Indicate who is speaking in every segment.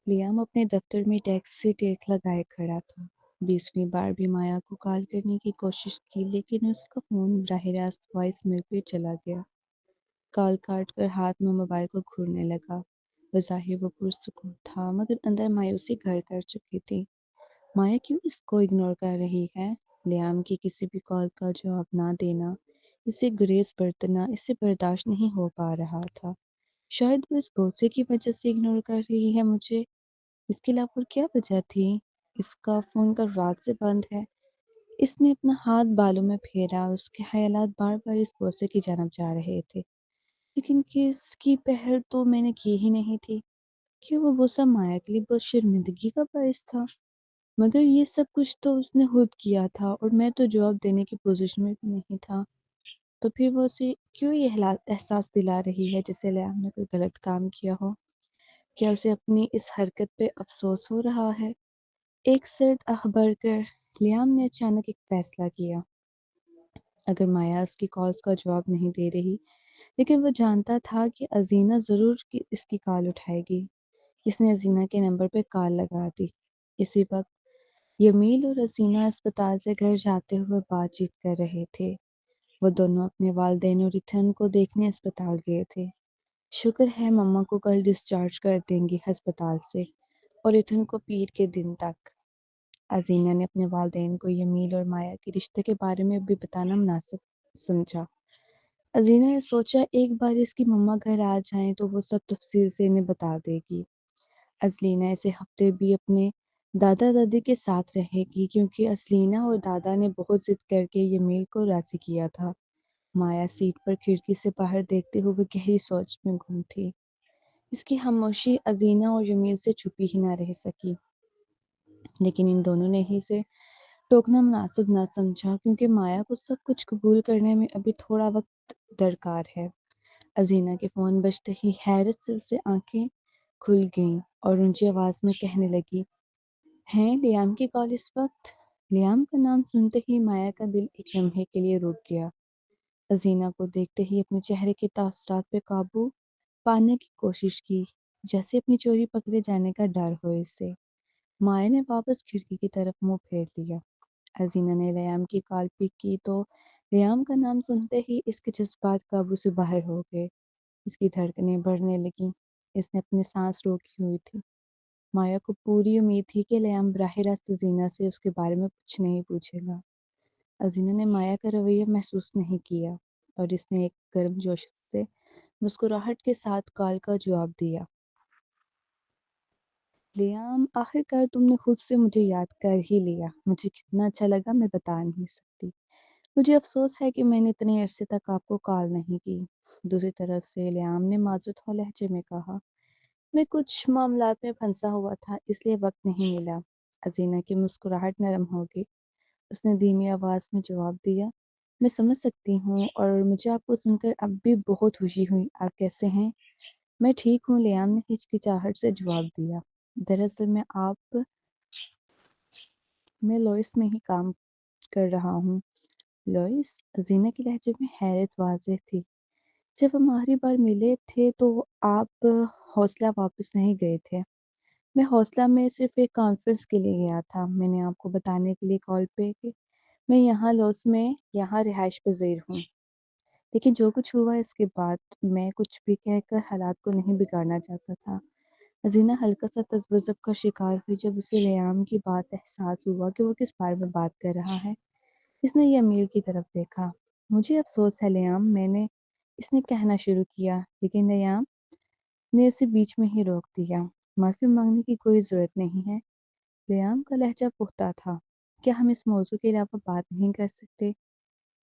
Speaker 1: Liam अपने दफ्तर में डेस्क से टेक लगाए खड़ा था। 20वीं बार भी माया को कॉल करने की कोशिश की, लेकिन उसका फोन बराह रास्त वॉइस मेल पे चला गया। कॉल काट कर हाथ में मोबाइल को घूरने लगा। बज़ाहिर वो पुरसुकून था, मगर अंदर मायूसी घर कर चुकी थी। माया क्यों इसको इग्नोर कर रही है? लियाम की किसी भी कॉल का जवाब ना देना, इसे गुरेज बरतना, इससे बर्दाश्त नहीं हो पा रहा था। शायद वो इस भरोसे की वजह से इग्नोर कर रही है मुझे। इसके अलावा और क्या वजह थी? इसका फ़ोन कल रात से बंद है। इसने अपना हाथ बालों में फेरा, उसके ख़यालात बार-बार इस भरोसे की जानब जा रहे थे। लेकिन किसकी पहल तो मैंने की ही नहीं थी। क्या वो भरोसा माया के लिए बहुत शर्मिंदगी का बायस था? मगर ये सब कुछ तो उसने खुद किया था और मैं तो जवाब देने की पोज़ीशन में भी नहीं था। तो फिर वो उसे क्यों ये एहसास दिला रही है जैसे लियाम ने कोई गलत काम किया हो? क्या उसे अपनी इस हरकत पे अफ़सोस हो रहा है? एक सर्द आह भरकर लियाम ने अचानक एक फ़ैसला किया। अगर माया उसकी कॉल्स का जवाब नहीं दे रही, लेकिन वो जानता था कि अज़ीना ज़रूर इसकी कॉल उठाएगी। इसने अज़ीना के नंबर पे कॉल लगा दी। इसी वक्त यमील और अज़ीना अस्पताल से घर जाते हुए बातचीत कर रहे थे। वो दोनों अपने वालिदैन और इथन को देखने अस्पताल गए थे। शुक्र है मम्मा को कल डिस्चार्ज कर देंगी अस्पताल से, और इथन को पीर के दिन तक। अज़ीना ने अपने वालिदैन को यमील और माया के रिश्ते के बारे में भी बताना मुनासिब समझा। अज़ीना ने सोचा एक बार इसकी मम्मा घर आ जाएं तो वो सब तफसील से इन्हें बता देगी। अज़लीना इसे हफ्ते भी अपने दादा दादी के साथ रहेगी, क्योंकि अज़लीना और दादा ने बहुत ज़िद करके यमील को राज़ी किया था। माया सीट पर खिड़की से बाहर देखते हुए गहरी सोच में गुम थी। इसकी खामोशी अज़ीना और यमील से छुपी ही ना रह सकी, लेकिन इन दोनों ने ही इसे टोकना मुनासिब ना समझा, क्योंकि माया को सब कुछ कबूल करने में अभी थोड़ा वक्त दरकार है। अज़ीना के फ़ोन बजते ही हैरत से उससे आंखें खुल गईं और ऊंची आवाज़ में कहने लगी, हैं लियाम की कॉल इस वक्त? लियाम का नाम सुनते ही माया का दिल एक लम्हे के लिए रुक गया। अज़ीना को देखते ही अपने चेहरे के तासरात पे काबू पाने की कोशिश की, जैसे अपनी चोरी पकड़े जाने का डर हो इससे। माया ने वापस खिड़की की तरफ मुंह फेर लिया। अज़ीना ने लियाम की कॉल पिक की तो लियाम का नाम सुनते ही इसके जज्बात काबू से बाहर हो गए। इसकी धड़कनें बढ़ने लगीं। इसने अपनी सांस रोकी हुई थी। माया को पूरी उम्मीद थी कि लियाम बराह रास्त अज़ीना से उसके बारे में कुछ नहीं पूछेगा। अज़ीना ने माया का रवैया महसूस नहीं किया और इसने एक गर्मजोशी से मुस्कुराहट के साथ कॉल का जवाब दिया। लियाम, आखिरकार तुमने खुद से मुझे याद कर ही लिया। मुझे कितना अच्छा लगा मैं बता नहीं सकती। मुझे अफ़सोस है कि मैंने इतने अरसे तक आपको कॉल नहीं की। दूसरी तरफ से लियाम ने माज़ूर लहजे में कहा, मैं कुछ मामलात में फंसा हुआ था, इसलिए वक्त नहीं मिला। अज़ीना की मुस्कुराहट नरम हो गई। उसने धीमी आवाज़ में जवाब दिया, मैं समझ सकती हूँ और मुझे आपको सुनकर अब भी बहुत खुशी हुई। आप कैसे हैं? मैं ठीक हूँ, लियाम ने हिचकिचाहट से जवाब दिया। दरअसल मैं लॉइस में ही काम कर रहा हूँ। लॉइस? अज़ीना के लहजे में हैरत वाज़ेह थी। जब हम आखिरी बार मिले थे तो आप हौसला वापस नहीं गए थे। मैं हौसला में सिर्फ़ एक कॉन्फ्रेंस के लिए गया था। मैंने आपको बताने के लिए कॉल पे कि मैं यहाँ लॉस में यहाँ रिहाइश पज़ीर हूँ। लेकिन जो कुछ हुआ इसके बाद मैं कुछ भी कहकर हालात को नहीं बिगाड़ना चाहता था। हज़ीना हल्का-सा तज़ब्ज़ुब का शिकार हुई जब उसे लियाम की बात एहसास हुआ कि वो किस बारे में बात कर रहा है। इसने यमील की तरफ देखा। मुझे अफ़सोस है लियाम, इसने कहना शुरू किया, लेकिन लियाम ने उसे बीच में ही रोक दिया। माफ़ी माँगने की कोई ज़रूरत नहीं है। लियाम का लहजा पुख्ता था। क्या हम इस मौज़ू के अलावा बात नहीं कर सकते?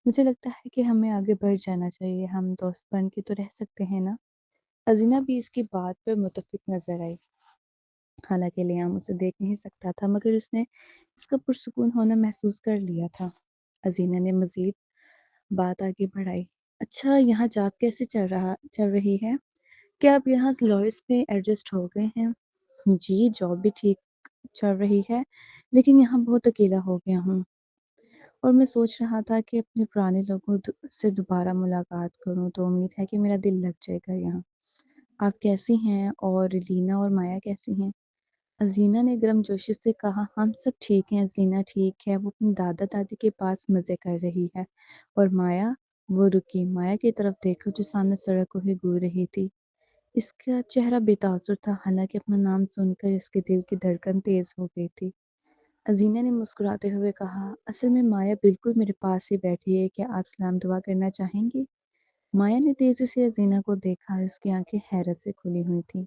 Speaker 1: मुझे लगता है कि हमें आगे बढ़ जाना चाहिए। हम दोस्त बन के तो रह सकते हैं ना? अज़ीना भी इसकी बात पर मुत्तफ़िक़ नज़र आई। हालाँकि लियाम उसे देख नहीं सकता था, मगर उसने इसका पुरसुकून होना महसूस कर लिया था। अज़ीना ने मज़ीद बात आगे बढ़ाई। अच्छा, यहाँ जॉब कैसे चल रही है? क्या आप यहाँ लॉइस में एडजस्ट हो गए हैं? जी, जॉब भी ठीक चल रही है, लेकिन यहाँ बहुत अकेला हो गया हूँ और मैं सोच रहा था कि अपने पुराने लोगों से दोबारा मुलाकात करूँ, तो उम्मीद है कि मेरा दिल लग जाएगा यहाँ। आप कैसी हैं और लीना और माया कैसी हैं? अजीना ने गर्मजोशी से कहा, हम सब ठीक हैं, अजीना ठीक है, वो अपनी दादा दादी के पास मज़े कर रही है। और माया, वो रुकी, माया की तरफ देखा जो सामने सड़क को ही घूर रही थी। इसका चेहरा बेतासुर था, हालांकि अपना नाम सुनकर इसके दिल की धड़कन तेज हो गई थी। अजीना ने मुस्कुराते हुए कहा, असल में माया बिल्कुल मेरे पास ही बैठी है, क्या आप सलाम दुआ करना चाहेंगी? माया ने तेजी से अजीना को देखा, उसकी आंखें हैरत से खुली हुई थीं।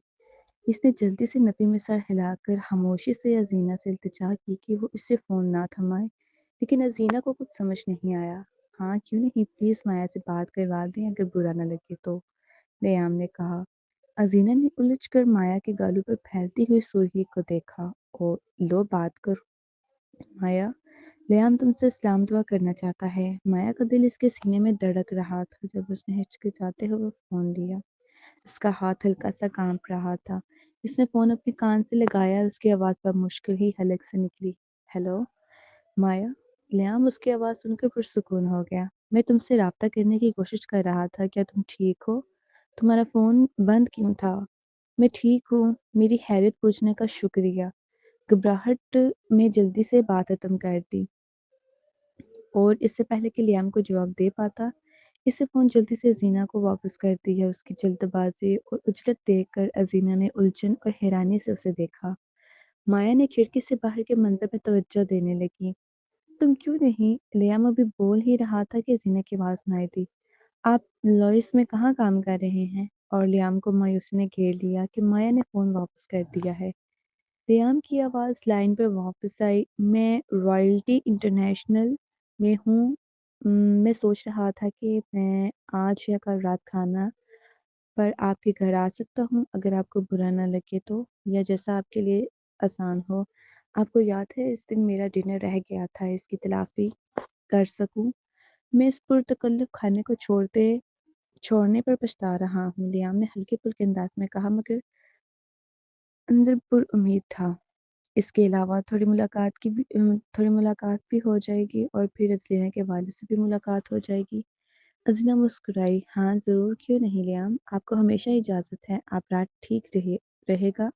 Speaker 1: इसने जल्दी से नफ़ी में सर हिलाकर खामोशी से अज़ीना से इल्तिजा की कि वो इससे फ़ोन ना थमाए, लेकिन अज़ीना को कुछ समझ नहीं आया। हाँ, क्यों नहीं, प्लीज़ माया से बात करवा दें अगर बुरा ना लगे तो, रेयाम ने कहा। अज़ीना ने उलझकर माया के गालों पर फैलती हुई सुर्खी को देखा और लो बात करो माया, रेयाम तुमसे सलाम दुआ करना चाहता है। माया का दिल इसके सीने में धड़क रहा था जब उसने हिचकिचाते हुए फ़ोन लिया। उसका हाथ हल्का-सा काँप रहा था। इसने फ़ोन अपने कान से लगाया, उसकी आवाज़ बमुश्किल ही हलक से निकली। हेलो, माया? लियाम उसकी आवाज़ सुनकर पुरसुकून हो गया। मैं तुमसे राब्ता करने की कोशिश कर रहा था, क्या तुम ठीक हो? तुम्हारा फ़ोन बंद क्यों था? मैं ठीक हूँ, मेरी हैरियत पूछने का शुक्रिया। घबराहट में जल्दी से बात ख़त्म कर दी। और इससे पहले कि लियाम को जवाब दे पाता, इसने फ़ोन जल्दी से अज़ीना को वापस कर दिया। उसकी जल्दबाज़ी और उजलत देखकर अज़ीना ने उलझन और हैरानी से उसे देखा। माया ने खिड़की से बाहर के मंज़र में तवज्जो देने लगी। तुम क्यों नहीं? लियाम अभी बोल ही रहा था कि अज़ीना की आवाज़ सुनाई दी। आप लॉइस में कहाँ काम कर रहे हैं? और लियाम को मायूसी ने घेर लिया कि माया ने फ़ोन वापस कर दिया है। लियाम की आवाज़ लाइन पर वापस आई, मैं रॉयल्टी इंटरनेशनल में हूँ। मैं सोच रहा था कि मैं आज या कल रात खाना पर आपके घर आ सकता हूँ अगर आपको बुरा ना लगे तो, या जैसा आपके लिए आसान हो। आपको याद है इस दिन मेरा डिनर रह गया था, इसकी तलाफ़ी कर सकूँ। मैं इस पुरतकल्लुफ़ खाने को छोड़ने पर पछता रहा हूँ, लियाम ने हल्के-फुल्के अंदाज़ में कहा, मगर अंदर पुरउम्मीद था। इसके अलावा थोड़ी मुलाकात भी हो जाएगी और फिर अज़लीना के वालिद से भी मुलाकात हो जाएगी। अज़ीना मुस्कुराई, हाँ ज़रूर, क्यों नहीं लियाम, आपको हमेशा इजाज़त है। आप रात ठीक रहेगा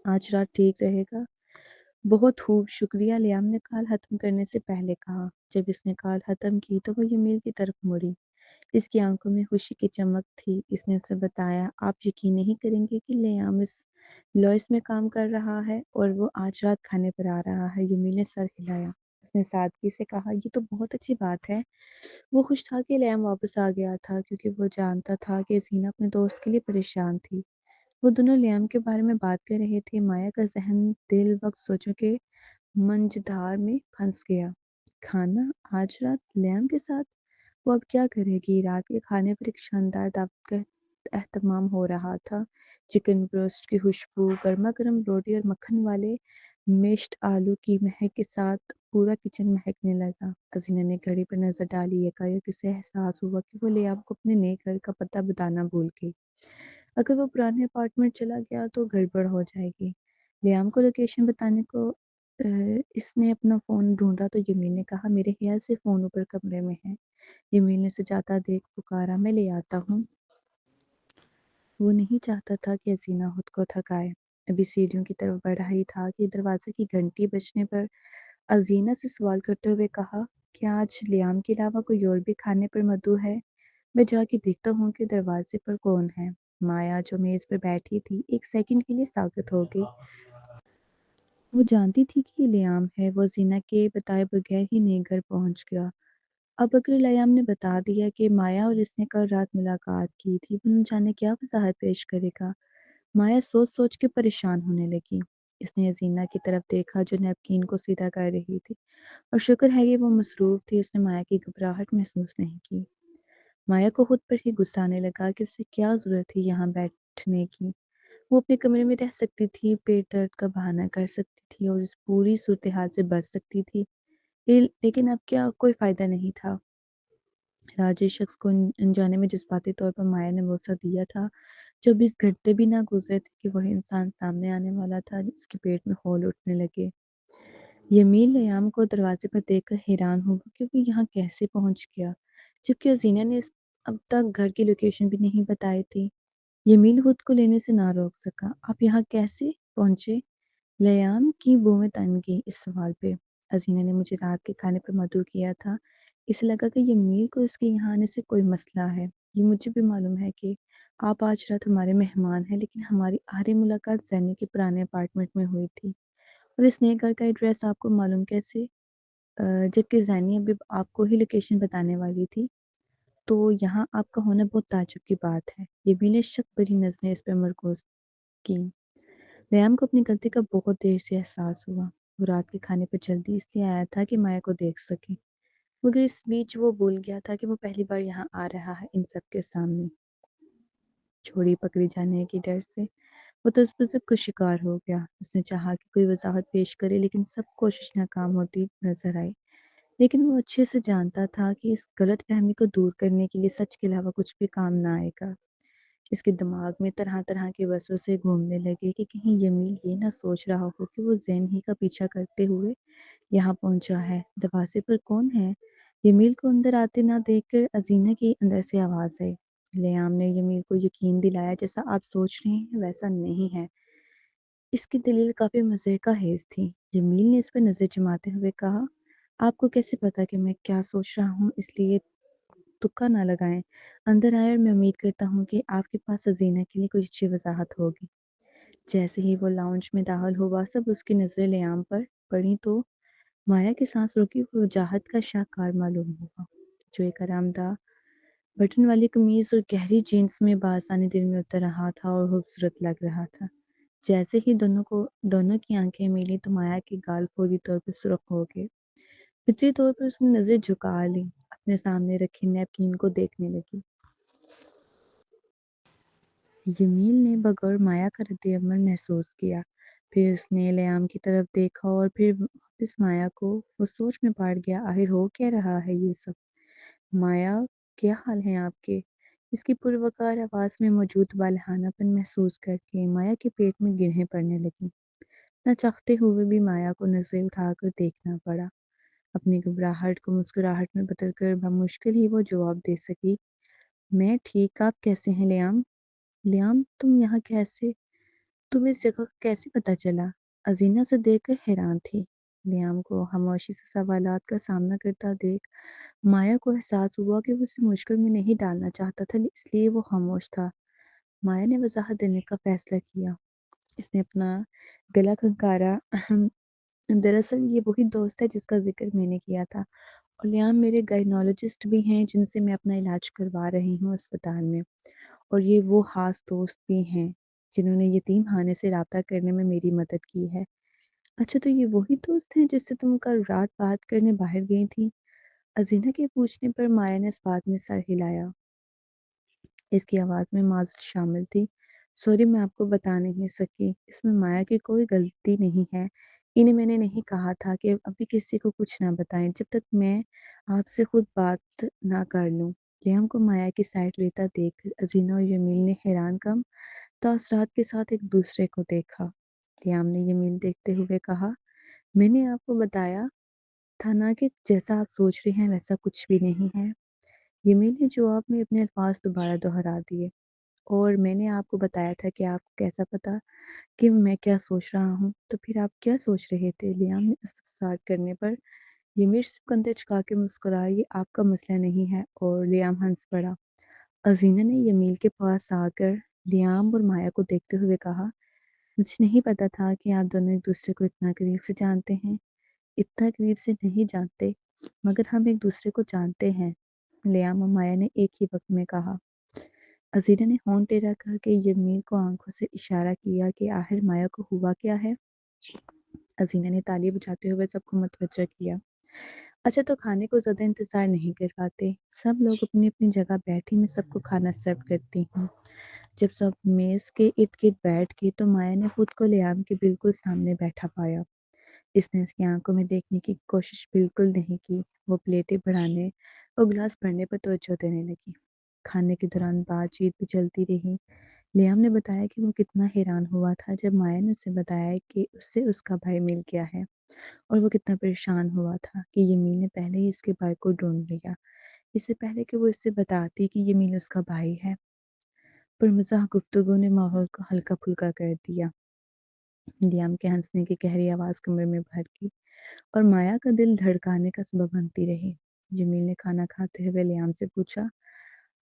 Speaker 1: आज रात ठीक रहेगा। बहुत खूब, शुक्रिया, लियाम ने कॉल ख़त्म करने से पहले कहा। जब इसने कॉल ख़त्म की तो वो यमील की तरफ मुड़ी। इसकी आंखों में खुशी की चमक थी। इसने उसे बताया, आप यकीन नहीं करेंगे कि लियाम इस लॉइस में काम कर रहा है और वो आज रात खाने पर आ रहा है। यमील ने सर हिलाया। उसने सादगी से कहा, ये तो बहुत अच्छी बात है। वो खुश था कि लियाम वापस आ गया था, क्योंकि वो जानता था कि ज़ीना अपने दोस्त के लिए परेशान थी। वो दोनों लियाम के बारे में बात कर रहे थे। माया का ज़हन दिल वक्त सोचों के मंझधार में फंस गया। खाना आज रात लियाम के साथ? वो अब क्या करेगी? रात के खाने पर एक शानदार दावत का एहतमाम हो रहा था। चिकन ब्रोस्ट की खुशबू, गर्मा-गर्म रोटी और मक्खन वाले मेश्ड आलू की महक के साथ पूरा किचन महकने लगा। अज़ीना ने घड़ी पर नज़र डाली। एकाएक उसे एहसास हुआ कि वो लियाम को अपने नए घर का पता बताना भूल गई। अगर वो पुराने अपार्टमेंट चला गया तो गड़बड़ हो जाएगी। लियाम को लोकेशन बताने को इसने अपना फ़ोन ढूँढा तो यमीन ने कहा, मेरे ख़्याल से फ़ोन ऊपर कमरे में है। यमीन ने सुजाता देख पुकारा, मैं ले आता हूँ। वो नहीं चाहता था कि हसीना खुद को थकाए। अभी सीढ़ियों की तरफ बढ़ा ही था कि दरवाजे की घंटी बजने पर अजीना से सवाल करते हुए कहा, क्या आज लियाम के अलावा कोई और भी खाने पर मदऊ है? मैं जाके देखता हूँ कि दरवाजे पर कौन है। माया जो मेज पर बैठी थी, एक सेकंड के लिए साकित हो गई। वो जानती थी कि ये लियाम है। वो जीना के बताए बगैर ही नए घर पहुंच गया। अब अगर लियाम ने बता दिया कि माया और इसने कल रात मुलाकात की थी, वो न जाने क्या वजाहत पेश करेगा। माया सोच सोच के परेशान होने लगी। इसने अजीना की तरफ देखा जो नैपकिन को सीधा कर रही थी, और शुक्र है कि वो मसरूफ़ थी, उसने माया की घबराहट महसूस नहीं की। माया को खुद पर ही गुस्सा आने लगा कि उसे क्या ज़रूरत थी यहाँ बैठने की। वो अपने कमरे में रह सकती थी, पेट दर्द का बहाना कर सकती थी और इस पूरी सूरत-ए-हाल से बच सकती थी। लेकिन अब क्या, कोई फ़ायदा नहीं था। राजेश शख्स को अनजाने में जज़्बाती तौर पर माया ने भरोसा दिया था। 24 घंटे भी ना गुज़रे थे कि वही इंसान सामने आने वाला था जिसके पेट में हौल उठने लगे। यमीन लयाम को दरवाजे पर देखकर हैरान हुआ कि वो यहाँ कैसे पहुँच गया, जबकि हसीना ने अब तक घर की लोकेशन भी नहीं बताई थी। यमीन खुद को लेने से ना रोक सका। आप यहाँ कैसे? पहुंचे। लयाम की बुमें तन गईं इस सवाल पे। अजीना ने मुझे रात के खाने पर मदऊ किया था। इसे लगा कि ये मील को इसके यहाँ आने से कोई मसला है। ये मुझे भी मालूम है कि आप आज रात हमारे मेहमान हैं, लेकिन हमारी आखिरी मुलाकात जैनी के पुराने अपार्टमेंट में हुई थी। और इस नए घर का एड्रेस आपको मालूम कैसे? जबकि जैनी अभी आपको ही लोकेशन बताने वाली थी। तो यहाँ आपका होना बहुत ताज्जुब की बात है। ये मील शक भरी नजरें इस पर मरकूज की। रैम को अपनी गलती का बहुत देर से एहसास हुआ। वो रात के खाने पर जल्दी इसलिए आया था कि माया को देख सके, मगर इस बीच वो भूल गया था कि वो पहली बार यहाँ आ रहा है इन सब के सामने। छोड़ी पकड़ी जाने के डर से वो तसब्बुब का शिकार हो गया। उसने चाहा कि कोई वजाहत पेश करे, लेकिन सब कोशिश नाकाम होती नजर आई। लेकिन वो अच्छे से जानता था कि इस गलत फहमी को दूर करने के लिए सच के अलावा कुछ भी काम ना आएगा। इसके दिमाग में तरह तरह के वसवसे घूमने लगे कि कहीं यमील ये ना सोच रहा हो कि वो जैन ही का पीछा करते हुए यहाँ पहुंचा है। दरवाजे पर कौन है? यमील को अंदर आते ना देखकर अजीना की अंदर से आवाज आई। लियाम ने यमील को यकीन दिलाया, जैसा आप सोच रहे हैं वैसा नहीं है। इसकी दलील काफी मजे का हेज थी। यमील ने इस पर नजर जमाते हुए कहा, आपको कैसे पता कि मैं क्या सोच रहा हूँ? इसलिए तुक्का ना लगाएं। अंदर आए और मैं उम्मीद करता हूँ कि आपके पास अजीना के लिए कुछ अच्छी वजाहत होगी। जैसे ही वो लाउंज में दाखिल हुआ, सब उसकी नजरें लियाम पर पड़ी तो माया की सांस रुकी। वो वजाहत का शाहकार मालूम हुआ, जो एक आरामदाह बटन वाली कमीज और गहरी जीन्स में बासानी दिल में उतर रहा था और खूबसूरत लग रहा था। जैसे ही दोनों की आंखें मिली तो माया के गाल फौरी तौर पर सुर्ख हो गए। फितरी तौर पर उसने नजर झुका ली, अपने सामने रखे नैपकिन को देखने लगी। यमील ने बगौर माया का रद्द-ए-अमल महसूस किया। फिर उसने लियाम की तरफ देखा और फिर वापस माया को। वो सोच में पड़ गया, आखिर हो क्या रहा है ये सब? माया, क्या हाल है आपके? इसकी पुरवकार आवाज में मौजूद वालहानापन महसूस करके माया के पेट में गिरहें पड़ने लगी। न चाहते हुए भी माया को नजरें उठाकर देखना पड़ा। अपनी घबराहट को मुस्कुराहट में बदलकर बमुश्किल ही वो जवाब दे सकी, मैं ठीक, आप कैसे हैं लियाम? लियाम, तुम यहाँ कैसे? तुम्हें इस जगह का कैसे पता चला? अजीना से देखकर हैरान थी। लियाम को खामोशी से सवालात का सामना करता देख माया को एहसास हुआ कि वो उसे मुश्किल में नहीं डालना चाहता था, इसलिए वो खामोश था। माया ने वजाहत देने का फैसला किया। इसने अपना गला खंकारा, दरअसल ये वही दोस्त है जिसका जिक्र मैंने किया था, और लियाम मेरे गायनोलॉजिस्ट भी हैं जिनसे मैं अपना इलाज करवा रही हूँ अस्पताल में। और ये वो खास दोस्त भी हैं जिन्होंने यतीम खाने से रब्ता करने में मेरी मदद की है। अच्छा, तो ये वही दोस्त हैं जिससे तुम कल रात बात करने बाहर गई थी? अजीना के पूछने पर माया ने इस बात में सर हिलाया। इसकी आवाज़ में माज़रत शामिल थी। सॉरी, मैं आपको बता नहीं सकी। इसमें माया की कोई गलती नहीं है। इन्हें मैंने नहीं कहा था कि अभी किसी को कुछ ना बताएं जब तक मैं आपसे खुद बात ना कर लूं। लियाम को माया की साइड लेता देख अजीना और यमील ने हैरान कम तासरात के साथ एक दूसरे को देखा। लियाम ने यमील देखते हुए कहा, मैंने आपको बताया था ना कि जैसा आप सोच रहे हैं वैसा कुछ भी नहीं है। यमील ने जवाब में अपने अल्फाज दोबारा दोहरा दिए। और मैंने आपको बताया था कि आपको कैसा पता कि मैं क्या सोच रहा हूँ? तो फिर आप क्या सोच रहे थे? लियाम ने इस्तफसार करने पर यमीर सिर्फ कंधे झुका के मुस्कुराया, ये आपका मसला नहीं है, और लियाम हंस पड़ा। अजीना ने यमील के पास आकर लियाम और माया को देखते हुए कहा, मुझे नहीं पता था कि आप दोनों एक दूसरे को इतना करीब से जानते हैं। इतना करीब से नहीं जानते, मगर हम एक दूसरे को जानते हैं, लियाम और माया ने एक ही वक्त में कहा। अज़ीरा ने होंठ टेढ़ा करके यमील को आंखों से इशारा किया कि आखिर माया को हुआ क्या है। अज़ीना ने ताली बजाते हुए सबको मुतवज्जह किया। अच्छा, तो खाने को ज़्यादा इंतज़ार नहीं करवाते। सब लोग अपनी अपनी जगह बैठे, मैं सबको खाना सर्व करती हूँ। जब सब मेज़ के इर्द गिर्द बैठ गए तो माया ने खुद को लियाम के बिल्कुल सामने बैठा पाया। इसने उसकी आंखों में देखने की कोशिश बिल्कुल नहीं की। वो प्लेटें बढ़ाने और गिलास भरने पर तवज्जो देने लगी। खाने के दौरान बातचीत भी चलती रही। लियाम ने बताया कि वो कितना हैरान हुआ था जब माया ने उसे बताया कि उससे उसका भाई मिल गया है, और वो कितना परेशान हुआ था कि यमीन ने पहले ही इसके भाई को ढूंढ लिया, इससे पहले कि वो इससे बताती कि यमीन उसका भाई है। पर मज़ाक गुफ्तगू ने माहौल को हल्का फुल्का कर दिया। लियाम के हंसने की गहरी आवाज़ कमरे में भर गई और माया का दिल धड़काने का सबब बनती रही। जमील ने खाना खाते हुए लियाम से पूछा,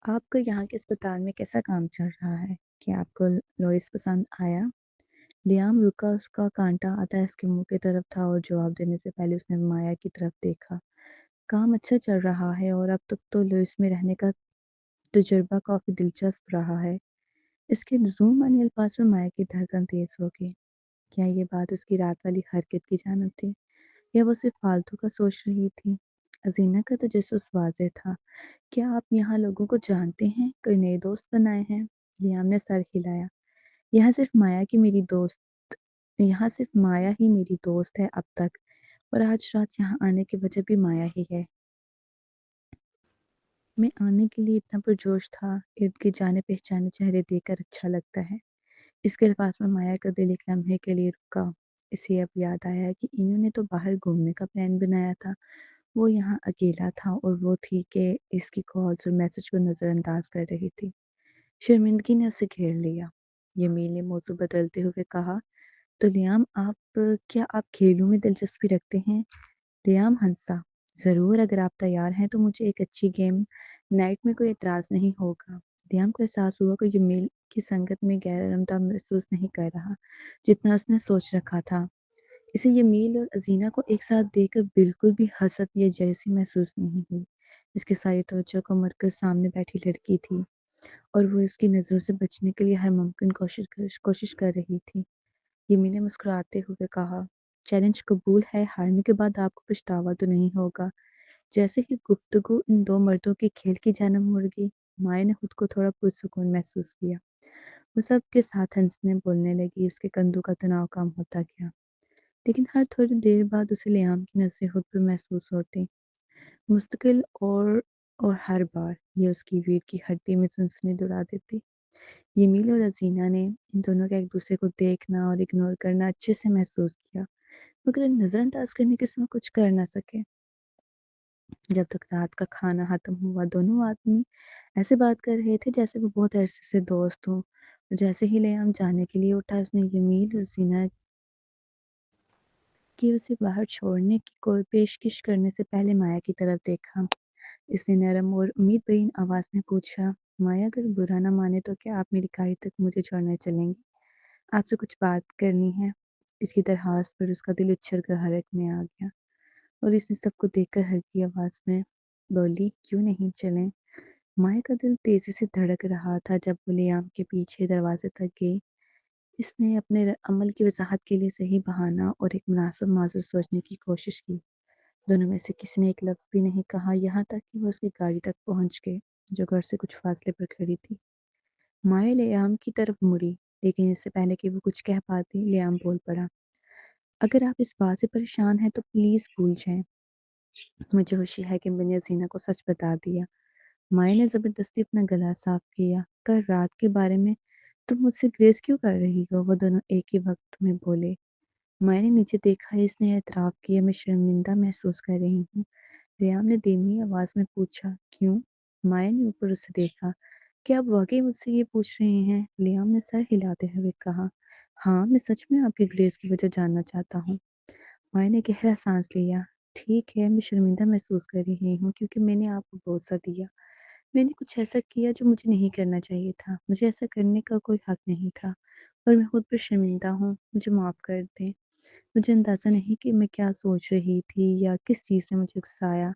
Speaker 1: आपको यहाँ के अस्पताल में कैसा काम चल रहा है? क्या आपको लोइस पसंद आया? लियाम रुका, उसका कांटा आधा इसके मुंह की तरफ था और जवाब देने से पहले उसने माया की तरफ देखा। काम अच्छा चल रहा है और अब तक तो लुइस में रहने का तजुर्बा काफ़ी दिलचस्प रहा है। इसके ज़ूम आने अल्फाज में माया की धड़कन तेज हो गई। क्या ये बात उसकी रात वाली हरकत की जानब थी या वो सिर्फ फालतू का सोच रही थी? अजीना का तजस्सुस वाज़ेह था। क्या आप यहाँ लोगों को जानते हैं? कोई नए दोस्त बनाए हैं? लियाम ने सर हिलाया। यहाँ सिर्फ माया की मेरी दोस्त यहाँ सिर्फ माया ही मेरी दोस्त है अब तक, और आज रात यहाँ आने की वजह भी माया ही है। मैं आने के लिए इतना पुरजोश था, इर्द-गिर्द जाने-पहचाने चेहरे देखकर अच्छा लगता है। इसके अल्फाज में माया का दिल एक लम्हे के लिए रुका। इसे अब याद आया कि इन्होंने तो बाहर घूमने का प्लान बनाया था। वो यहाँ अकेला था और वो थी कि इसकी कॉल्स और मैसेज को नज़रअंदाज कर रही थी। शर्मिंदगी ने उसे घेर लिया। यमीन ने मौजू बदलते हुए कहा, तो लियाम क्या आप खेलों में दिलचस्पी रखते हैं? लियाम हंसा। ज़रूर, अगर आप तैयार हैं तो मुझे एक अच्छी गेम नाइट में कोई एतराज़ नहीं होगा। लियाम को एहसास हुआ कि यमील की संगत में गैर-आरामदा महसूस नहीं कर रहा, जितना उसने सोच रखा था। इसे यमील और अज़ीना को एक साथ देखकर बिल्कुल भी हसद या जेलसी महसूस नहीं हुई। इसकी सारी तवज्जो का मरकज़ सामने बैठी लड़की थी और वो इसकी नज़रों से बचने के लिए हर मुमकिन कोशिश कर रही थी। यमी ने मुस्कुराते हुए कहा, चैलेंज कबूल है, हारने के बाद आपको पछतावा तो नहीं होगा। जैसे ही गुफ्तगू इन दो मर्दों के खेल की जानब मुड़ गई, माया ने खुद को थोड़ा पुरसुकून महसूस किया। वो सबके साथ हंसने बोलने लगी, उसके कंधों का तनाव कम होता गया। लेकिन हर थोड़ी देर बाद उसे लियाम की नज़रें खुद पर महसूस होती, मुस्तकिल और हर बार ये उसकी रीढ़ की हड्डी में सनसनी दौड़ा देती। यमील और अजीना ने इन दोनों का एक दूसरे को देखना और इग्नोर करना अच्छे से महसूस किया, मगर नज़रअंदाज करने के सिवा कुछ कर ना सके। जब तक रात का खाना खत्म हुआ, दोनों आदमी ऐसे बात कर रहे थे जैसे वो बहुत अरसे से दोस्त हों। और जैसे ही लियाम जाने के लिए उठा, उसने यमील और जीना की उसे बाहर छोड़ने की कोई पेशकश करने से पहले माया की तरफ देखा। इसने नरम और उम्मीद भरी आवाज़ में पूछा, माया, अगर बुरा ना माने तो क्या आप मेरी गाड़ी तक मुझे छोड़ने चलेंगी? आपसे कुछ बात करनी है। इसकी दरख्वास्त पर उसका दिल उछल कर हरक में आ गया और इसने सबको देखकर हल्की आवाज़ में बोली, क्यों नहीं चलें? माया का दिल तेज़ी से धड़क रहा था जब वो लियाम के पीछे दरवाजे तक गई। इसने अपने अमल की वजाहत के लिए सही बहाना और एक मुनासिब माज़र सोचने की कोशिश की। दोनों में से किसी ने एक लफ्ज़ भी नहीं कहा, यहाँ तक कि वो उसकी गाड़ी तक पहुँच गए, जो घर से कुछ फासले पर खड़ी थी। माया लियाम की तरफ मुड़ी, लेकिन इससे पहले कि वो कुछ कह पाती, लियाम बोल पड़ा, अगर आप इस बात से परेशान हैं तो प्लीज़ भूल जाएं। मुझे खुशी है कि मैंने जीना को सच बता दिया। माया ने ज़बरदस्ती अपना गला साफ किया। कल रात के बारे में तुम मुझसे ग्रेस क्यों कर रही हो? वो दोनों एक ही वक्त में बोले। माया ने नीचे देखा, इसने एतराफ़ किया, मैं शर्मिंदा महसूस कर रही हूँ। लियाम ने धीमी आवाज़ में पूछा, क्यों? माया ने ऊपर उसे देखा। क्या आप वाक़ई मुझसे ये पूछ रहे हैं? लियाम ने सर हिलाते हुए कहा, हाँ, मैं सच में आपकी ग्रेस की वजह जानना चाहता हूँ। माया ने गहरा साँस लिया। ठीक है, मैं शर्मिंदा महसूस कर रही हूँ क्योंकि मैंने आपको भरोसा दिया। मैंने कुछ ऐसा किया जो मुझे नहीं करना चाहिए था। मुझे ऐसा करने का कोई हक़ नहीं था और मैं खुद पर शर्मिंदा हूँ। मुझे माफ़ कर दें। मुझे अंदाज़ा नहीं कि मैं क्या सोच रही थी या किस चीज़ ने मुझे गुस्साया।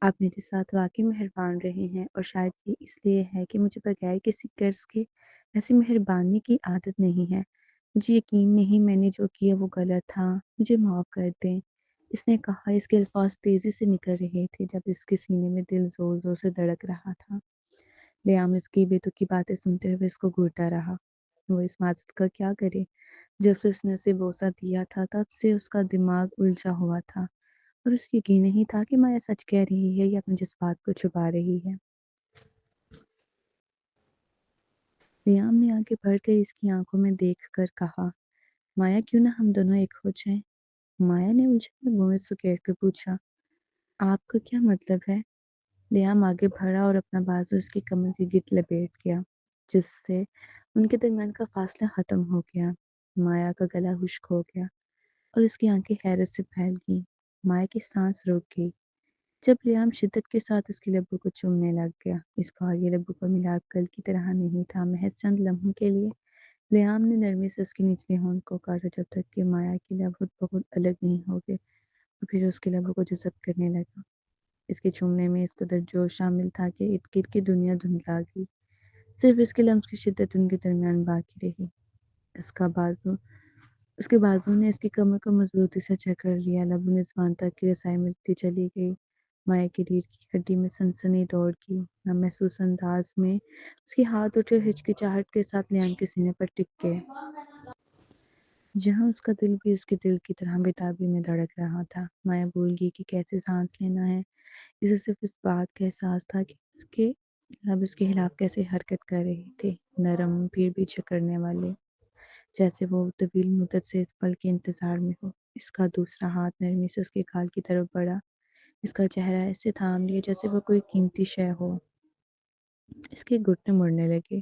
Speaker 1: आप मेरे साथ वाक़ई मेहरबान रहे हैं और शायद ये इसलिए है कि मुझे बगैर किसी कर्ज़ के ऐसी मेहरबानी की आदत नहीं है। मुझे यकीन नहीं मैंने जो किया वो गलत था। मुझे माफ़ कर दें। इसने कहा, इसके अल्फ़ाज़ तेज़ी से निकल रहे थे जब इसके सीने में दिल ज़ोर-ज़ोर से धड़क रहा था। लियाम इसकी बेतुकी बातें सुनते हुए इसको घूरता रहा। वो इस माज़रत का क्या करे? जब से उसने उसे बोसा दिया था तब से उसका दिमाग उलझा हुआ था और उसे यकीन नहीं था कि माया सच कह रही है या अपने जज़्बात को छुपा रही है। लियाम ने आगे बढ़कर इसकी आंखों में देखकर कहा, माया, क्यों ना हम दोनों एक हो जाएं? माया ने उलझे हुए मुंह में सुकेड़ कर पूछा, आपका क्या मतलब है? लियाम आगे बढ़ा और अपना बाजू उसकी कमर के गिर्द लपेट गया, जिससे उनके दरमियान का फासला खत्म हो गया। مایا کا گلا خشک ہو گیا اور اس کی آنکھیں حیرت سے پھیل گئیں۔ مایا کی سانس رک گئی جب لیام شدت کے ساتھ اس کے لبوں کو چومنے لگ گیا۔ اس بار یہ لبوں کا ملاپ کل کی طرح نہیں تھا۔ محض چند لمحوں کے لیے لیام نے نرمی سے اس کی نچلی ہونٹ کو کاٹا جب تک کہ مایا کے لب خود بخود الگ نہیں ہو گئے اور پھر اس کے لبوں کو جذب کرنے لگا۔ اس کے چومنے میں اس قدر جوش شامل تھا کہ ارد گرد کی دنیا دھندلا گئی۔ صرف اس کے لمس کی شدت ان کے درمیان باقی رہی۔ اس کے بازو نے اس کی کمر کو مضبوطی سے جکڑ لیا۔ لبوں نے زبان تک کی رسائی ملتی چلی گئی۔ مائع کی ریڑھ کی ہڈی میں سنسنی دوڑ گئی۔ نامحسوس انداز میں اس کے ہاتھ اٹھے اور ہچکچاہٹ کے ساتھ لیان کے سینے پر ٹک گئے، جہاں اس کا دل بھی اس کے دل کی طرح بےتابی میں دھڑک رہا تھا۔ مائع بھول گئی کہ کیسے سانس لینا ہے۔ اسے صرف اس بات کا احساس تھا کہ اس کے لب اس کے خلاف کیسے حرکت کر رہے تھے، نرم پھر بھی جکڑنے والے، جیسے وہ طویل مدت سے اس پل کے انتظار میں ہو۔ اس کا دوسرا ہاتھ نرمی سے اس کے گال کی طرف بڑھا، اس کا چہرہ ایسے تھام لیا جیسے وہ کوئی قیمتی شے ہو۔ اس کے گھٹنے مڑنے لگے،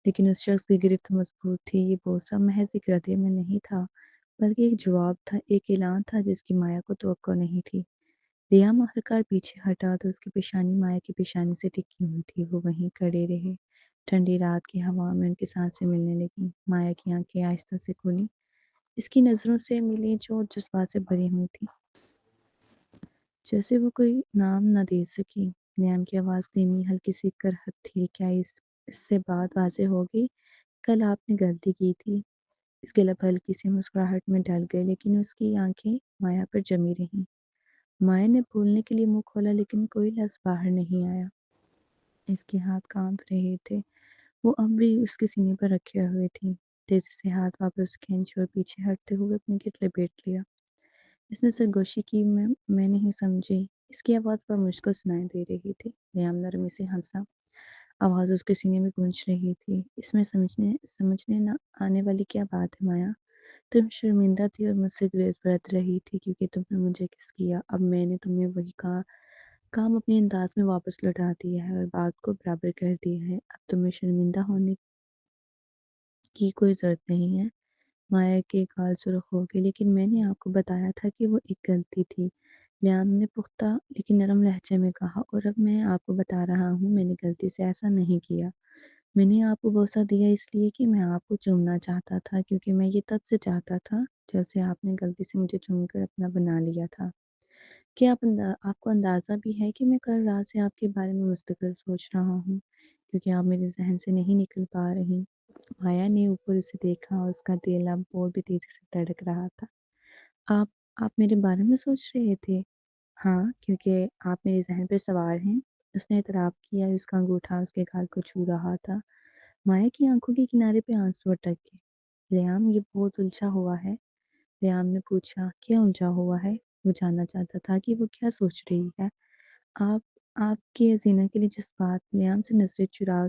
Speaker 1: لیکن اس شخص کی گرفت مضبوط تھی۔ یہ بوسہ محض ایک رد عمل نہیں تھا، بلکہ ایک جواب تھا، ایک اعلان تھا جس کی مایا کو توقع نہیں تھی۔ لیام آخرکار پیچھے ہٹا تو اس کی پیشانی مایا کی پیشانی سے ٹکی ہوئی تھی۔ وہ وہیں کھڑے رہے۔ ٹھنڈی رات کی ہوا میں ان کی سانسیں ملنے لگیں۔ مایا کی آنکھیں آہستہ سے کھلیں، اس کی نظروں سے ملی جو جذبات سے بھری ہوئی تھی، جیسے وہ کوئی نام نہ دے سکی۔ لیام کی آواز دھیمی ہلکی سی کرہت تھی، کیا اس سے بات واضح ہوگی؟ کل آپ نے غلطی کی تھی۔ اس کے لب ہلکی سی مسکراہٹ میں ڈھل گئے، لیکن اس کی آنکھیں مایا پر جمی رہیں۔ مایا نے بولنے کے لیے منہ کھولا، لیکن کوئی لفظ باہر نہیں آیا۔ اس کے ہاتھ کانپ رہے تھے، وہ اب بھی اس کے سینے پر رکھے ہوئے تھی۔ تیزی سے ہاتھ واپس کھینچے اور پیچھے ہٹتے ہوئے اپنے گٹ لپیٹ لیا۔ اس نے سرگوشی کی، میں نہیں سمجھی۔ اس کی آواز پر مجھ کو سنائی دے رہی تھی۔ لیام نرمی سے ہنسا، آواز اس کے سینے میں گونج رہی تھی۔ اس میں سمجھنے نہ آنے والی کیا بات ہے مایا؟ تم شرمندہ تھی اور مجھ سے گریز برت رہی تھی کیونکہ تم نے مجھے کس کیا۔ اب میں نے تمہیں وہی کام اپنے انداز میں واپس لوٹا دیا ہے اور بات کو برابر کر دیا ہے۔ اب تمہیں شرمندہ ہونے کی کوئی ضرورت نہیں ہے۔ مایا کے گال سرخ ہو گئے، لیکن میں نے آپ کو بتایا تھا کہ وہ ایک غلطی تھی، لیام نے پختہ لیکن نرم لہجے میں کہا، اور اب میں آپ کو بتا رہا ہوں میں نے غلطی سے ایسا نہیں کیا۔ میں نے آپ کو بوسہ دیا اس لیے کہ میں آپ کو چومنا چاہتا تھا، کیونکہ میں یہ تب سے چاہتا تھا جب سے آپ نے غلطی سے مجھے چوم کر اپنا بنا لیا تھا۔ کیا آپ کو اندازہ بھی ہے کہ میں کل رات سے آپ کے بارے میں مستقل سوچ رہا ہوں، کیونکہ آپ میرے ذہن سے نہیں نکل پا رہی۔ مایا نے اوپر اسے دیکھا اور اس کا دل اب اور بھی تیزی سے دھڑک رہا تھا۔ آپ میرے بارے میں سوچ رہے تھے؟ ہاں، کیونکہ آپ میرے ذہن پر سوار ہیں۔ اس نے اعتراف کیا، اس کا انگوٹھا اس کے گال کو چھو رہا تھا۔ مایا کی آنکھوں کے کنارے پہ آنسو اٹک گئے۔ لیام یہ بہت الجھا ہوا ہے؟ لیام نے پوچھا۔ کیا الجھا ہوا ہے؟ وہ جاننا چاہتا تھا کہ وہ کیا سوچ رہی ہے۔ آپ کی زینہ کے لیے جذبات۔ لیام سے نظریں چرا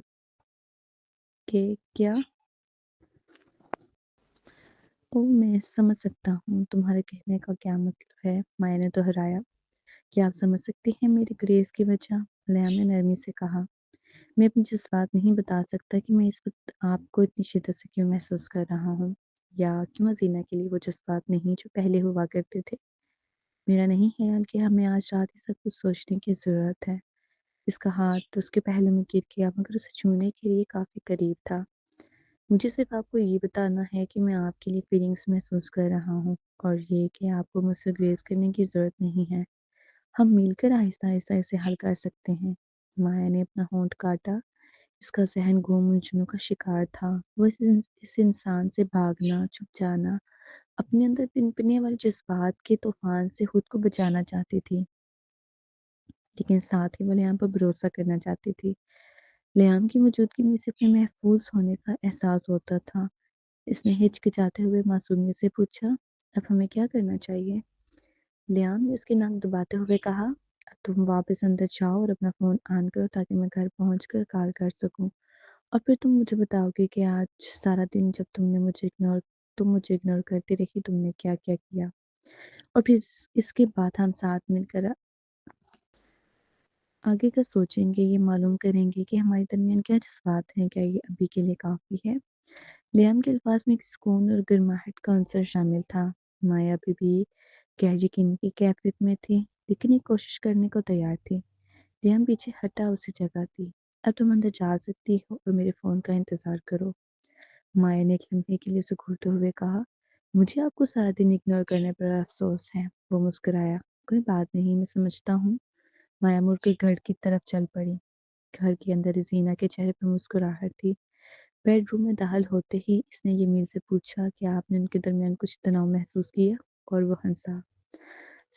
Speaker 1: کے کیا؟ میں سمجھ سکتا ہوں تمہارے کہنے کا کیا مطلب ہے، مایا نے دہرایا۔ کیا آپ سمجھ سکتے ہیں میری گریز کی وجہ؟ لیام نے نرمی سے کہا۔ میں اپنی جذبات نہیں بتا سکتا کہ میں اس وقت آپ کو اتنی شدت سے کیوں محسوس کر رہا ہوں، یا کیوں زینہ کے لیے وہ جذبات نہیں جو پہلے ہوا کرتے تھے۔ میرا نہیں خیال کہ ہمیں آج رات یہ سب کچھ سوچنے کی ضرورت ہے۔ اس کا ہاتھ اس کے پہلو میں گر گیا، مگر اسے چھونے کے لیے کافی قریب تھا۔ مجھے صرف آپ کو یہ بتانا ہے کہ میں آپ کے لیے فیلنگز محسوس کر رہا ہوں، اور یہ کہ آپ کو مجھ سے گریز کرنے کی ضرورت نہیں ہے۔ ہم مل کر آہستہ آہستہ اسے حل کر سکتے ہیں۔ مایا نے اپنا ہونٹ کاٹا، اس کا ذہن گم الجھنوں کا شکار تھا۔ وہ اس انسان سے بھاگنا، چھپ جانا، اپنے اندر پنپنے والے جذبات کے طوفان سے خود کو بچانا چاہتی تھی، لیکن ساتھ ہی وہ لیام پر بھروسہ کرنا چاہتی تھی۔ لیام کی موجودگی میں اسے اپنے محفوظ ہونے کا احساس ہوتا تھا۔ اس نے ہچکچاتے ہوئے معصومیت سے پوچھا، اب ہمیں کیا کرنا چاہیے؟ لیام نے اس کے ناک دباتے ہوئے کہا، اب تم واپس اندر جاؤ اور اپنا فون آن کرو تاکہ میں گھر پہنچ کر کال کر سکوں، اور پھر تم مجھے بتاؤ گے کہ آج سارا دن جب تم مجھے اگنور کرتی رہی تم نے کیا کیا کیا، اور پھر اس کے بعد ہم ساتھ مل کر آگے کا سوچیں گے، یہ معلوم کریں گے کہ ہمارے درمیان کیا جذبات ہیں۔ کیا یہ ابھی کے لیے کافی ہے؟ लियाम के अल्फाज में एक सुकून और गर्माहट का अंसर शामिल था। माया अभी भी गैर यकीन की कैफियत में थी, लेकिन एक कोशिश करने को तैयार थी। लियाम पीछे हटा, उसे जगह दी। अब तुम अंदर जा सकती हो और मेरे फ़ोन का इंतज़ार करो। माया ने एक लम्हे के लिए उसे घूरते हुए कहा, मुझे आपको सारा दिन इग्नोर करने पर अफसोस है। वो मुस्कुराया, कोई बात नहीं, मैं समझता हूँ। माया मुड़कर घर की तरफ चल पड़ी। घर के अंदर रीना के चेहरे पर मुस्कुराहट थी। बेडरूम में दाखिल होते ही इसने यमीन से पूछा कि आपने उनके दरमियान कुछ तनाव महसूस किया, और वो हंसा।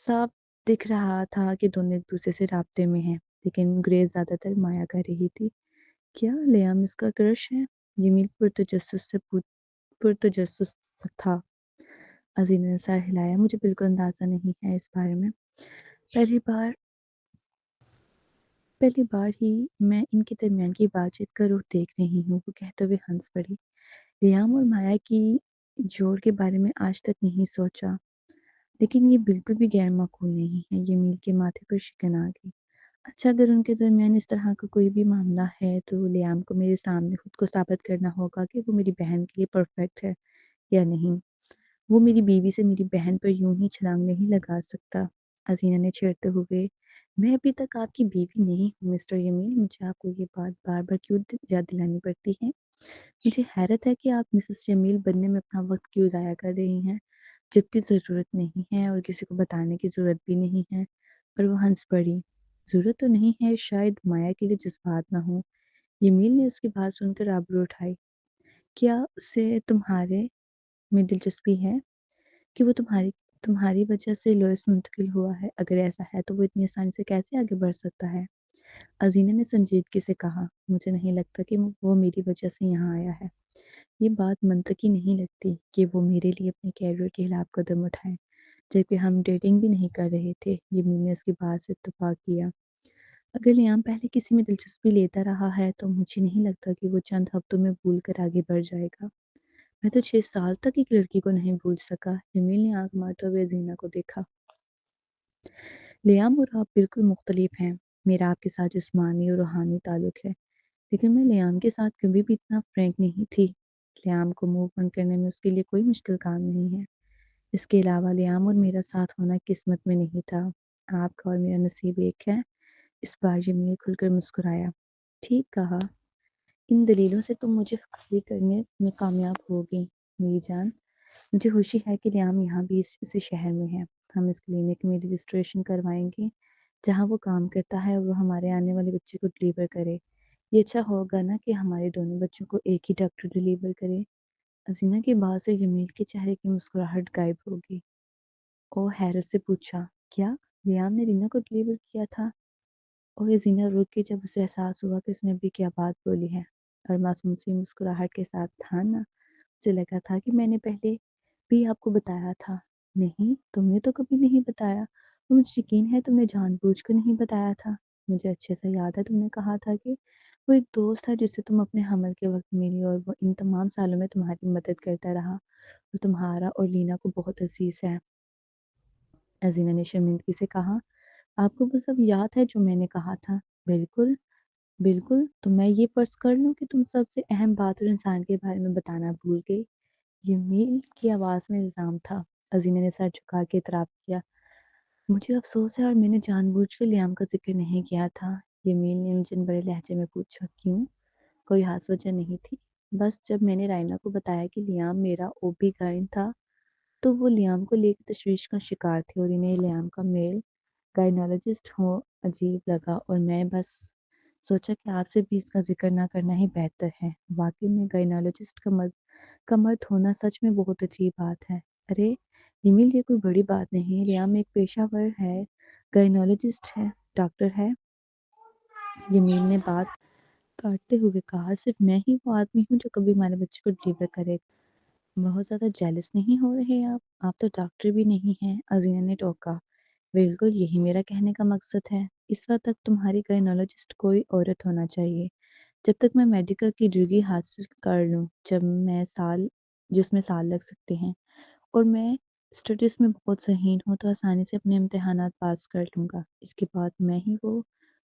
Speaker 1: साफ दिख रहा था कि दोनों एक दूसरे से राब्ते में हैं, लेकिन ग्रेस ज्यादातर माया कर रही थी। क्या लियाम इसका क्रश है? यमीन पुरतजस्सुस था। अजीज ने सर हिलाया, मुझे बिल्कुल अंदाजा नहीं है इस बारे में। पहली बार पहली बार ही मैं इनके दरमियान की बातचीत का रुख देख रही हूँ, वो कहते हुए हंस पड़ी। लियाम और माया की जोड़ के बारे में आज तक नहीं सोचा, लेकिन ये बिल्कुल भी गैर माकूल नहीं है। ये मील के माथे पर शिकन आ गई। अच्छा, अगर उनके दरमियान इस तरह का कोई भी मामला है तो लियाम को मेरे सामने खुद को साबित करना होगा कि वो मेरी बहन के लिए परफेक्ट है या नहीं। वो मेरी बीवी से मेरी बहन पर यूं ही छलांग नहीं लगा सकता। अजीना ने छेड़ते हुए, मैं अभी तक आपकी बीवी नहीं हूँ मिस्टर यमीन, मुझे आपको ये बात बार बार क्यों याद दिलानी पड़ती है? मुझे हैरत है कि आप मिसेस जमील बनने में अपना वक्त क्यों ज़ाया कर रही हैं, जबकि ज़रूरत नहीं है और किसी को बताने की ज़रूरत भी नहीं है। पर वो हंस पड़ी। ज़रूरत तो नहीं है, शायद माया के लिए जज्बात ना हो। यमील ने उसकी बात सुनकर आबरू उठाई। क्या उसे तुम्हारे में दिलचस्पी है कि वो तुम्हारी तुम्हारी वजह से लोएस मुंतकिल हुआ है? अगर ऐसा है तो वो इतनी आसानी से कैसे आगे बढ़ सकता है? अजीना ने संजीदगी से कहा, मुझे नहीं लगता कि वो मेरी वजह से यहाँ आया है। ये बात मंतकी नहीं लगती कि वो मेरे लिए अपने कैरियर के खिलाफ कदम उठाए, जबकि हम डेटिंग भी नहीं कर रहे थे। यमीन ने उसकी बात से इत्तेफाक किया। अगर लियाम पहले किसी में दिलचस्पी लेता रहा है तो मुझे नहीं लगता कि वो चंद हफ्तों में भूल कर आगे बढ़ जाएगा। मैं तो 6 साल तक एक लड़की को नहीं भूल सका। जमील ने आंख मारते हुए जीना को देखा। लियाम और आप बिल्कुल मुख्तलिफ हैं। मेरा आपके साथ जिस्मानी और रूहानी ताल्लुक है, लेकिन मैं लियाम के साथ कभी भी इतना फ्रैंक नहीं थी। लियाम को मूव ऑन करने में उसके लिए कोई मुश्किल काम नहीं है। इसके अलावा लियाम और मेरा साथ होना किस्मत में नहीं था। आपका और मेरा नसीब एक है। इस बार जमील खुलकर मुस्कुराया। ठीक कहा, इन दलीलों से तुम मुझे खाली करने में कामयाब होगी मेरी जान। मुझे खुशी है कि लियाम यहाँ भी इसी शहर में है। हम इस क्लिनिक में रजिस्ट्रेशन करवाएंगे जहाँ वो काम करता है, और वो हमारे आने वाले बच्चे को डिलीवर करे। ये अच्छा होगा ना कि हमारे दोनों बच्चों को एक ही डॉक्टर डिलीवर करे। अजीना की बात से जमील के चेहरे की मुस्कुराहट गायब हो गई। वो हैरत से पूछा, क्या लियाम ने रीना को डिलीवर किया था? और अजीना रुक गई जब उसे एहसास हुआ कि उसने अभी क्या बात बोली है, और मासूम सी मुस्कुराहट के साथ, था ना, मुझे लगा था कि मैंने पहले भी आपको बताया था। नहीं, तुमने तो कभी नहीं बताया, और मुझे यकीन है तुमने जानबूझकर नहीं बताया था। मुझे अच्छे से याद है तुमने कहा था कि वो एक दोस्त है जिससे तुम अपने हमल के वक्त मिली, और वो इन तमाम सालों में तुम्हारी मदद करता रहा, वो तुम्हारा और लीना को बहुत अजीज है। अजीना ने शर्मिंदगी से कहा, आपको वो सब याद है जो मैंने कहा था? बिल्कुल, बिल्कुल। तो मैं ये फर्ज कर लूँ कि तुम सबसे अहम बात और इंसान के बारे में बताना भूल गई? यमील की आवाज़ में इल्ज़ाम था। अज़ीना ने सर झुका के इतराफ़ किया। मुझे अफ़सोस है, और मैंने जानबूझकर लियाम का ज़िक्र नहीं किया था। यमील ने उलझन भरे लहजे में पूछा, क्यों? कोई ख़ास वजह नहीं थी। बस जब मैंने रायना को बताया कि लियाम मेरा ओबी-गायन था, तो वो लियाम को लेकर तशवीश का शिकार थे, और इन्हें लियाम का मेल गायनोलॉजिस्ट हो अजीब लगा, और मैं बस सोचा कि आपसे भी इसका ज़िक्र ना करना ही बेहतर है। वाक़ई में गायनोलॉजिस्ट का मर्द होना सच में बहुत अजीब बात है। अरे! निमिल, ये कोई बड़ी बात नहीं है। लियाम एक पेशेवर है, गायनोलॉजिस्ट है, डॉक्टर है। यमीन ने बात काटते हुए कहा, सिर्फ मैं ही वो आदमी हूँ जो कभी हमारे बच्चे को डिलीवर करेगा। बहुत ज़्यादा जेलस नहीं हो रहे आप तो डॉक्टर भी नहीं हैं, अजीना ने टोका। बिल्कुल, यही मेरा कहने का मकसद है। इस वक्त तक तुम्हारी गायनोलॉजिस्ट कोई औरत होना चाहिए। जब तक मैं मेडिकल की डिग्री हासिल कर लूँ, जब मैं साल जिसमें साल लग सकते हैं, और मैं स्टडीज़ में बहुत ज़हीन हूँ, तो आसानी से अपने इम्तिहानात पास कर लूँगा। इसके बाद मैं ही वो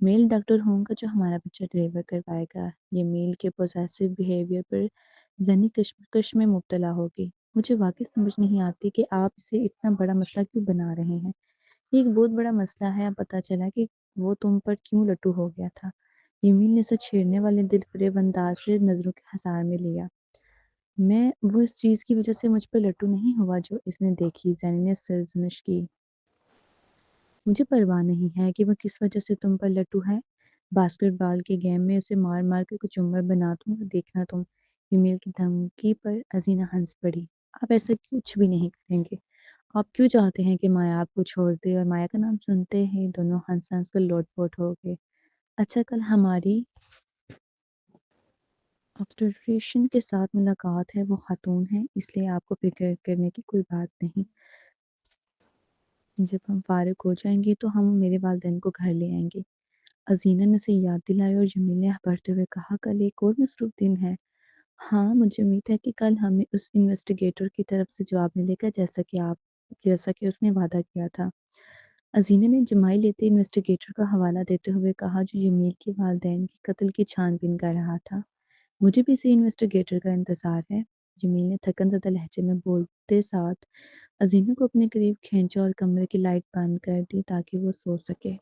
Speaker 1: मेल डॉक्टर होऊँगा जो हमारा बच्चा डिलीवर करवाएगा। ये मेल के पॉसेसिव बिहेवियर पर ज़हनी कश्मकश में मुब्तला हो गई। मुझे वाक़ई समझ नहीं आती कि आप इसे इतना बड़ा मसला क्यों बना रहे हैं। ये एक बहुत बड़ा मसला है, अब पता चला कि वो तुम पर क्यों लट्टू हो गया था। यमीन ने उसे छेड़ने वाले दिलफरेब अंदाज से नज़रों के हज़ार में लिया। मैं वो इस चीज़ की वजह से मुझ पर लट्टू नहीं हुआ जो इसने देखी, ज़ैनी ने सरज़नश की। मुझे परवाह नहीं है कि वो किस वजह से तुम पर लट्टू है। बास्केटबॉल के गेम में उसे मार-मार के कुछ उम्र बना दूँगा, देखना तुम। ईमेल की धमकी पर अज़ीना हँस पड़ी। आप ऐसा कुछ भी नहीं करेंगे। आप क्यों चाहते हैं कि माया आपको छोड़ दे? और माया का नाम सुनते ही दोनों हँस-हँस कर लोट-पोट हो गए। अच्छा, कल हमारी ऑब्ज़र्वेशन के साथ मुलाकात है, वो खातून है, इसलिए आपको फ़िक्र करने की कोई बात नहीं। जब हम फ़ारिग हो जाएँगे तो हम मेरे वालिदैन को घर ले आएँगे। अज़ीना ने उसे याद दिलाई और जमील ने भरते हुए कहा, कल एक और मसरूफ़ दिन है। हाँ, मुझे उम्मीद है कि कल हमें उस इन्वेस्टिगेटर की तरफ से जवाब मिलेगा जैसा कि उसने वादा किया था। अज़ीना ने जमाई लेते इन्वेस्टिगेटर का हवाला देते हुए कहा जो जमील के वालिदैन के कत्ल की छानबीन कर रहा था। मुझे भी इसी इन्वेस्टिगेटर का इंतज़ार है। जमील ने थकन-ज़दा लहजे में बोलते साथ अज़ीना को अपने करीब खींचा और कमरे की लाइट बंद कर दी ताकि वो सो सके।